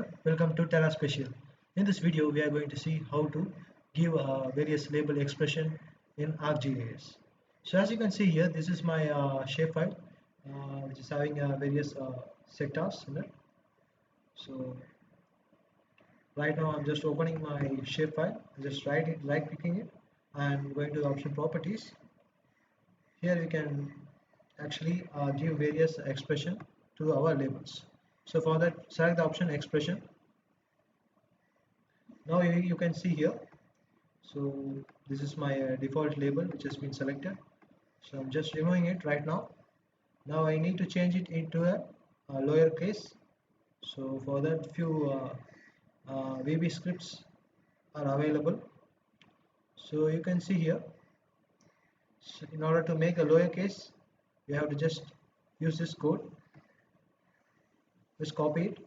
everyone, welcome to Terra Special. In this video, we are going to see how to give various label expression in ArcGIS. So as you can see here, this is my shapefile, which is having various sectors in it. So right now, I'm just opening my shapefile, just right clicking it, and going to the option properties. Here we can actually give various expression to our labels. So for that, select the option expression. Now you can see here. So this is my default label which has been selected. So I'm just removing it right now. Now I need to change it into a lowercase. So for that, few VB scripts are available. So you can see here. So in order to make a lowercase, you have to just use this code. Just copy it.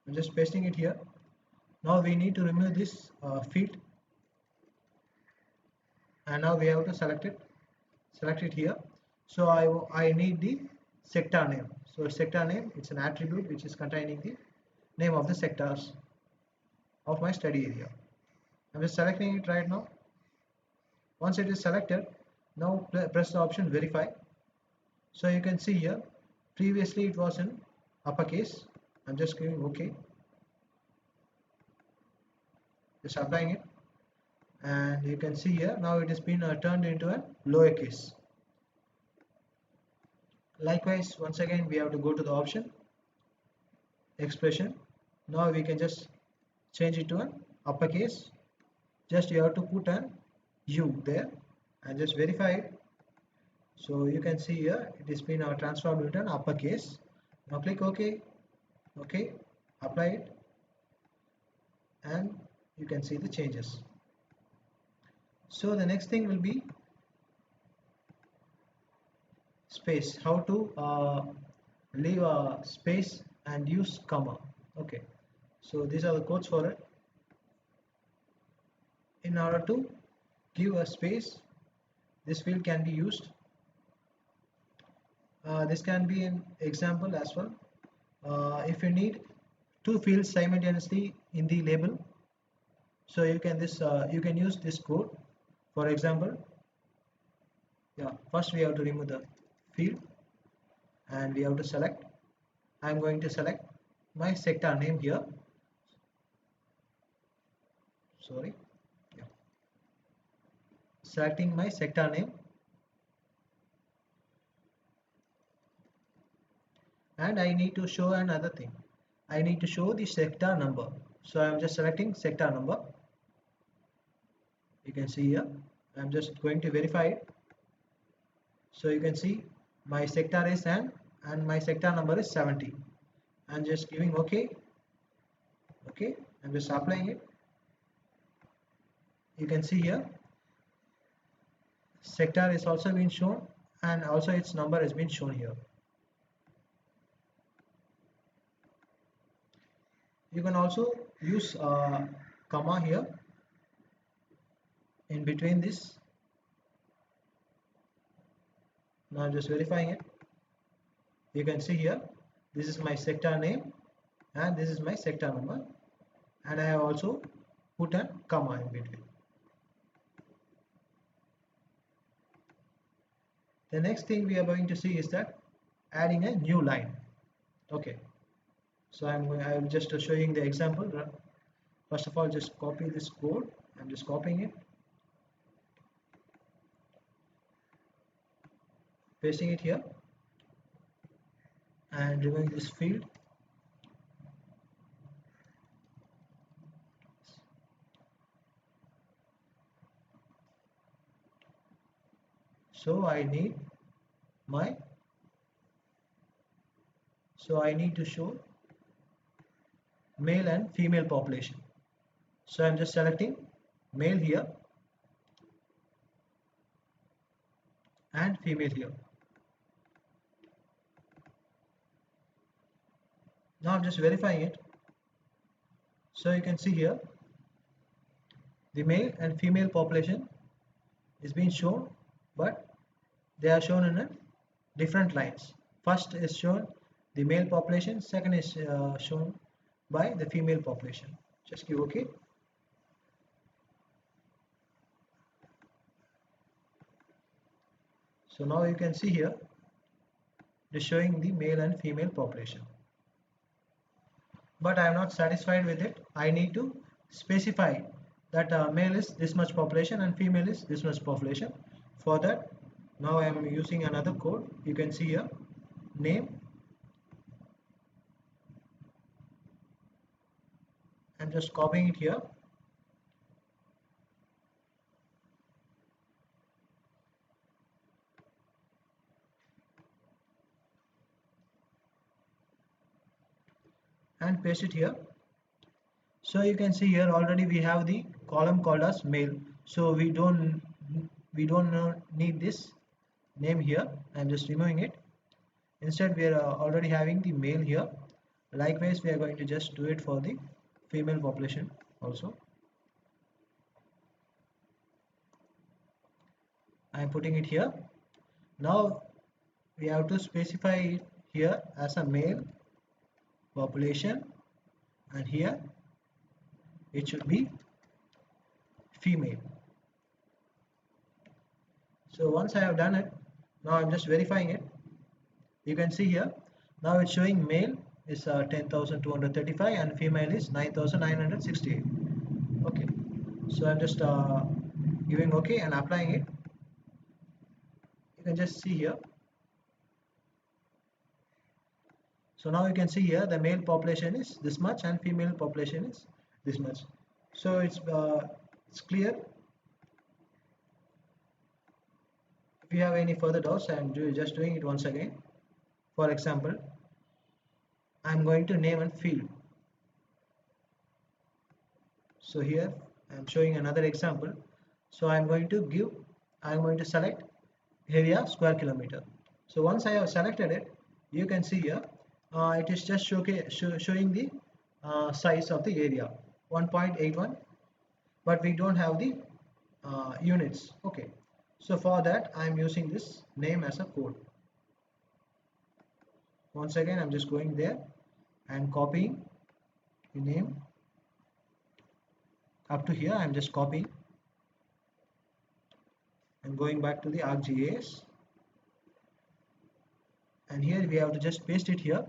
I'm just pasting it here. Now we need to remove this field, and now we have to select it here. So I need the sector name. So sector name, it's an attribute which is containing the name of the sectors of my study area. I'm just selecting it right now. Once it is selected, now press the option verify. So you can see here, previously it was in uppercase. I'm just giving OK. Just applying it, and you can see here now it has been turned into a lowercase. Likewise, once again we have to go to the option expression. Now we can just change it to an uppercase. Just you have to put an U there and just verify it. So you can see here it has been transformed into an uppercase. Now click OK. OK, apply it, and you can see the changes. So the next thing will be space. How to leave a space and use comma. Okay, so these are the codes for it. In order to give a space, this field can be used. This can be an example as well. If you need two fields simultaneously in the label, so you can use this code. For example, first we have to remove the field and we have to select. I'm going to select my sector name here. Selecting my sector name, and I need to show another thing. I need to show the sector number. So I'm just selecting sector number. You can see here I'm just going to verify it. So you can see my sector is and my sector number is 70. I'm just giving OK. I'm just applying it. You can see here sector is also been shown, and also its number has been shown here. You can also use comma here in between this. Now I'm just verifying it. You can see here this is my sector name and this is my sector number, and I have also put a comma in between. The next thing we are going to see is that adding a new line. Okay, so I'm just showing the example. First of all, just copy this code. I'm just copying it, pasting it here, and removing this field. So I need to show male and female population. So I'm just selecting male here and female here. Now I'm just verifying it. So you can see here the male and female population is being shown, but they are shown in a different lines. First is shown the male population, second is shown by the female population. Just give OK. So now you can see here it is showing the male and female population. But I am not satisfied with it. I need to specify that male is this much population and female is this much population. For that, now I am using another code. You can see here name. I'm just copying it here. And paste it here. So you can see here already we have the column called as male. So we don't need this name here. I'm just removing it. Instead we are already having the male here. Likewise we are going to just do it for the female population also. I am putting it here. Now we have to specify it here as a male population, and here it should be female. So once I have done it, now I'm just verifying it. You can see here now it's showing male is 10,235 and female is 9,968. Okay, so I'm just giving OK and applying it. You can just see here. So now you can see here the male population is this much and female population is this much. So it's clear. If you have any further doubts, I am just doing it once again. For example, I am going to name a field. So here I am showing another example. So I am going to select area square kilometer. So once I have selected it, you can see here it is just showing the size of the area 1.81, but we don't have the units. Okay, so for that I am using this name as a code. Once again I'm just going there and copying the name up to here. I'm just copying and going back to the ArcGIS, and here we have to just paste it here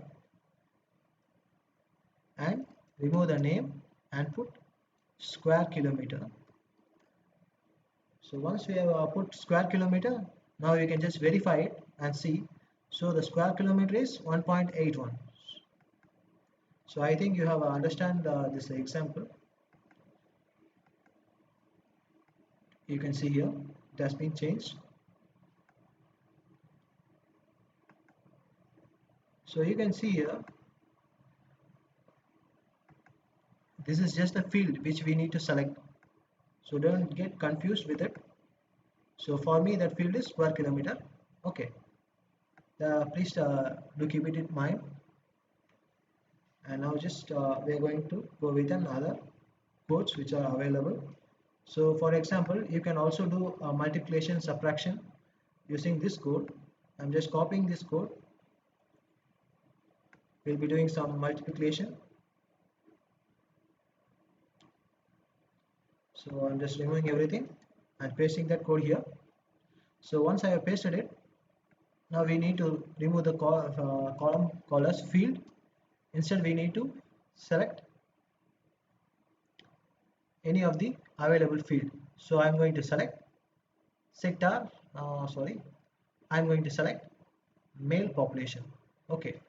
and remove the name and put square kilometer. So once we have put square kilometer, now you can just verify it and see. So the square kilometer is 1.81. So I think you have understand this example. You can see here it has been changed. So you can see here this is just a field which we need to select. So don't get confused with it. So for me that field is square kilometer. Okay, please do keep it in mind. And now just we are going to go with another codes which are available. So for example, you can also do multiplication subtraction using this code. I'm just copying this code. We'll be doing some multiplication. So I'm just removing everything and pasting that code here. So once I have pasted it, now we need to remove the column called as field. Instead we need to select any of the available field. So I'm going to select sector, I'm going to select male population. Okay,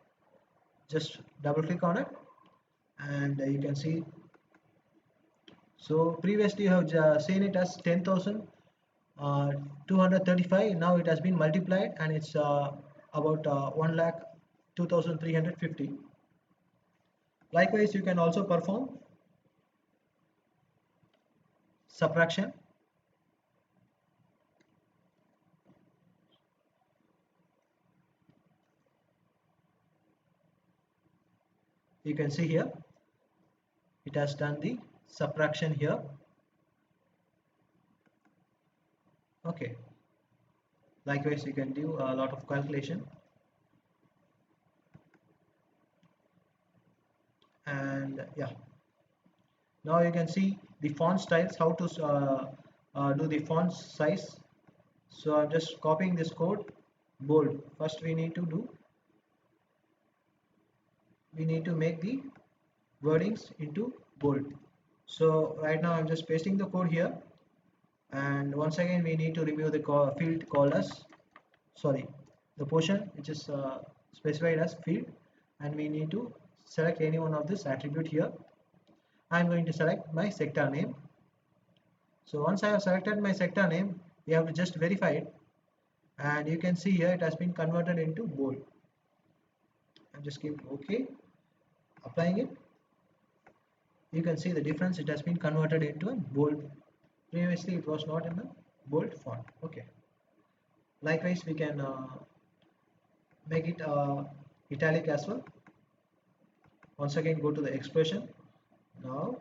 just double click on it and you can see. So previously you have seen it as 10,235. Now it has been multiplied and it's about 1,02,350. Likewise, you can also perform subtraction. You can see here it has done the subtraction here. Okay, likewise you can do a lot of calculation. and yeah, now you can see the font styles, how to do the font size. So I'm just copying this code. Bold, first we need to make the wordings into bold. So right now I'm just pasting the code here, and once again we need to remove the field called as, sorry, the portion which is specified as field, and we need to select any one of this attribute here. I'm going to select my sector name. So once I have selected my sector name, we have to just verify it, and you can see here it has been converted into bold. I'm just giving OK, applying it. You can see the difference, it has been converted into a bold. Previously it was not in a bold font. Okay, likewise we can make it italic as well. Once again go to the expression. Now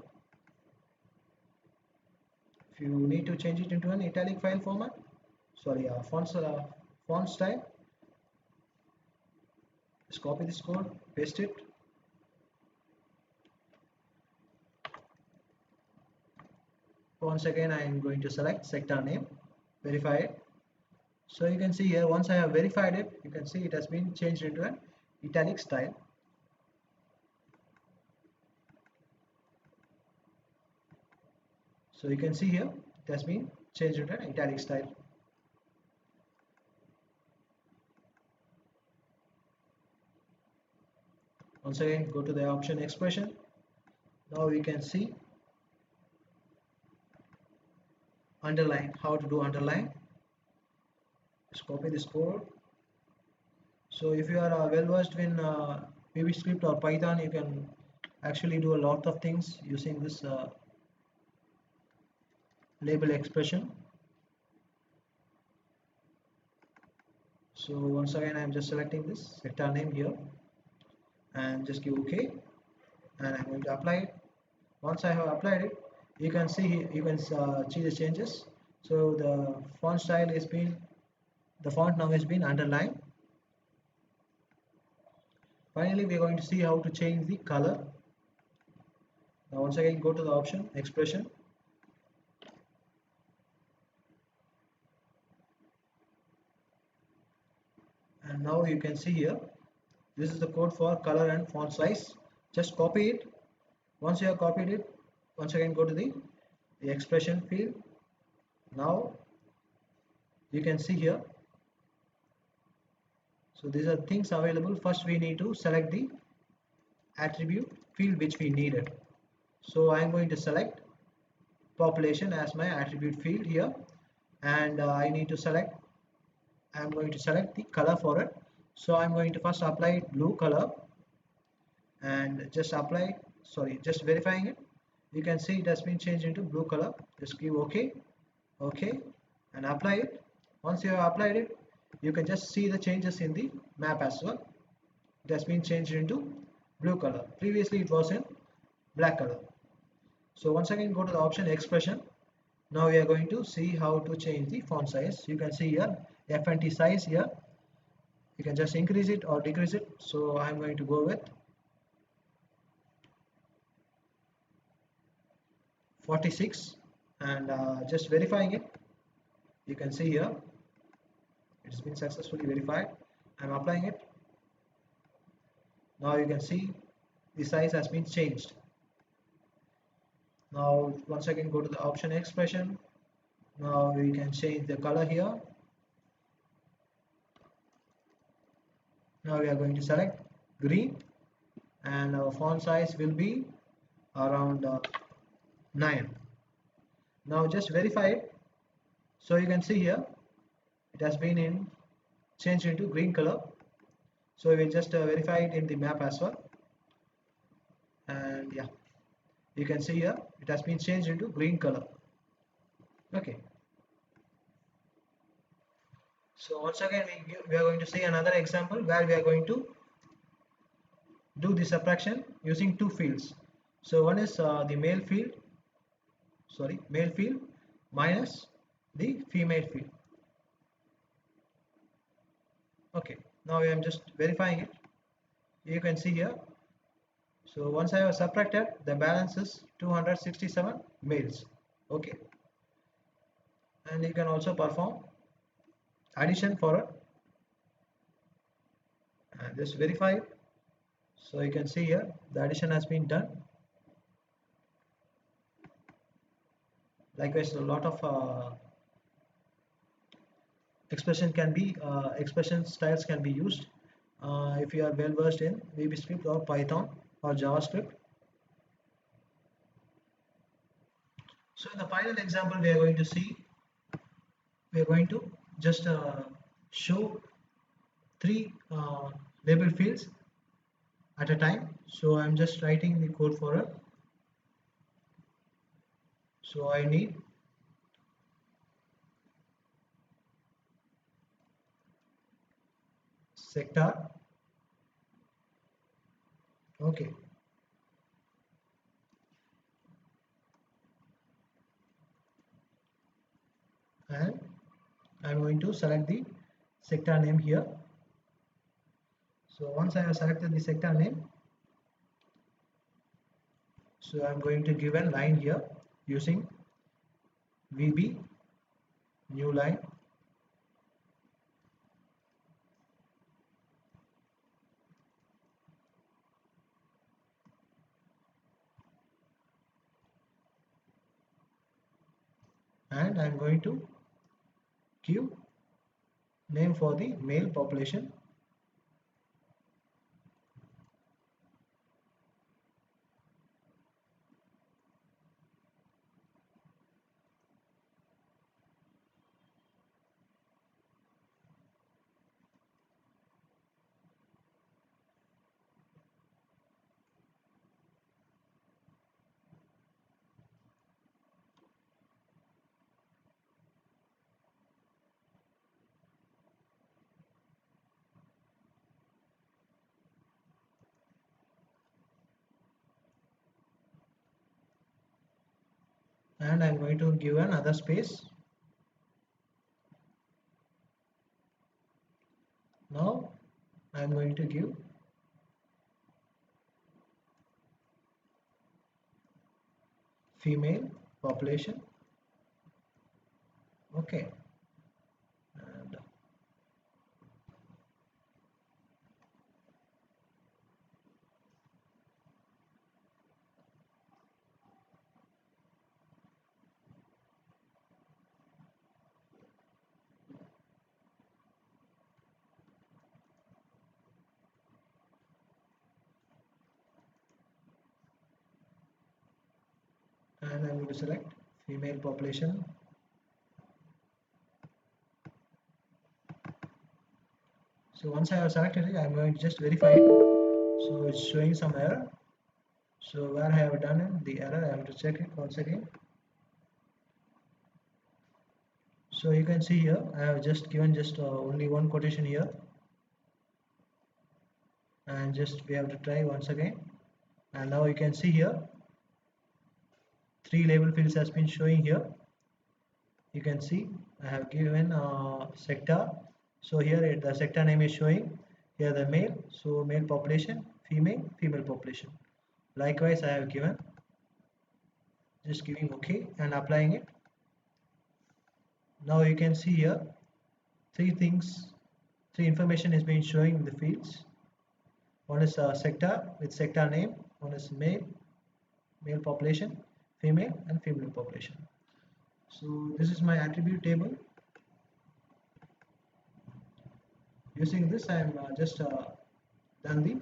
if you need to change it into an italic file format, sorry, font style, just copy this code, paste it. Once again I am going to select sector name, verify it. So you can see here, once I have verified it, you can see it has been changed into an italic style. So you can see here it has been changed into an italic style. Once again go to the option expression. Now we can see underline, how to do underline. Just copy this code. So if you are well versed in VBScript or Python, you can actually do a lot of things using this label expression. So once again I am just selecting this sector name here and just give OK, and I'm going to apply it. Once I have applied it, you can see the changes. So the font style is been, the font now has been underlined. Finally we are going to see how to change the color. Now once again go to the option expression. And now you can see here, this is the code for color and font size. Just copy it. Once you have copied it, once again go to the expression field. Now you can see here, so these are things available. First we need to select the attribute field which we needed. So I am going to select population as my attribute field here, and I am going to select the color for it. So I'm going to first apply blue color, and just verifying it. You can see it has been changed into blue color. Just give OK, and apply it. Once you have applied it, you can just see the changes in the map as well. It has been changed into blue color. Previously it was in black color. So once again go to the option expression. Now we are going to see how to change the font size. You can see here FNT size here. You can just increase it or decrease it. So I'm going to go with 46, and just verifying it. You can see here it's been successfully verified. I'm applying it. Now you can see the size has been changed. Now once again go to the option expression. Now we can change the color here. Now we are going to select green, and our font size will be around 9. Now just verify it. So you can see here it has been changed into green color. So we'll just verify it in the map as well, and yeah, you can see here it has been changed into green color. Okay, so once again we are going to see another example where we are going to do the subtraction using two fields. So one is the male field minus the female field. Okay, now I am just verifying it. You can see here, So once I have subtracted, the balance is 267 males. Okay, and you can also perform addition for it and just verify it. So you can see here the addition has been done. Likewise, a lot of expression styles can be used if you are well versed in VBScript or Python or JavaScript. So in the final example, we are going to just show three label fields at a time. So I'm just writing the code for it. So I need sector. Okay, and I'm going to select the sector name here. So once I have selected the sector name, so I'm going to give a line here using VB new line, and I'm going to give name for the male population. And I'm going to give another space. Now I'm going to give female population. Okay, and I'm going to select female population. So once I have selected it, I'm going to just verify it. So it's showing some error. So where I have done it, the error, I have to check it once again. So you can see here, I have just given only one quotation here, and just we have to try once again. And now you can see here, three label fields has been showing here. You can see I have given sector. So here the sector name is showing here the male. So male population, female population. Likewise, I have given just giving OK and applying it. Now you can see here three information is being showing in the fields. One is sector with sector name. One is male population, female and female population. So this is my attribute table. Using this, I am just done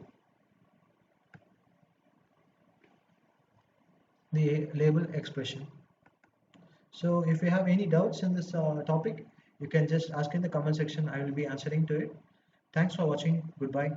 the label expression. So if you have any doubts in this topic, you can just ask in the comment section. I will be answering to it. Thanks for watching. Goodbye.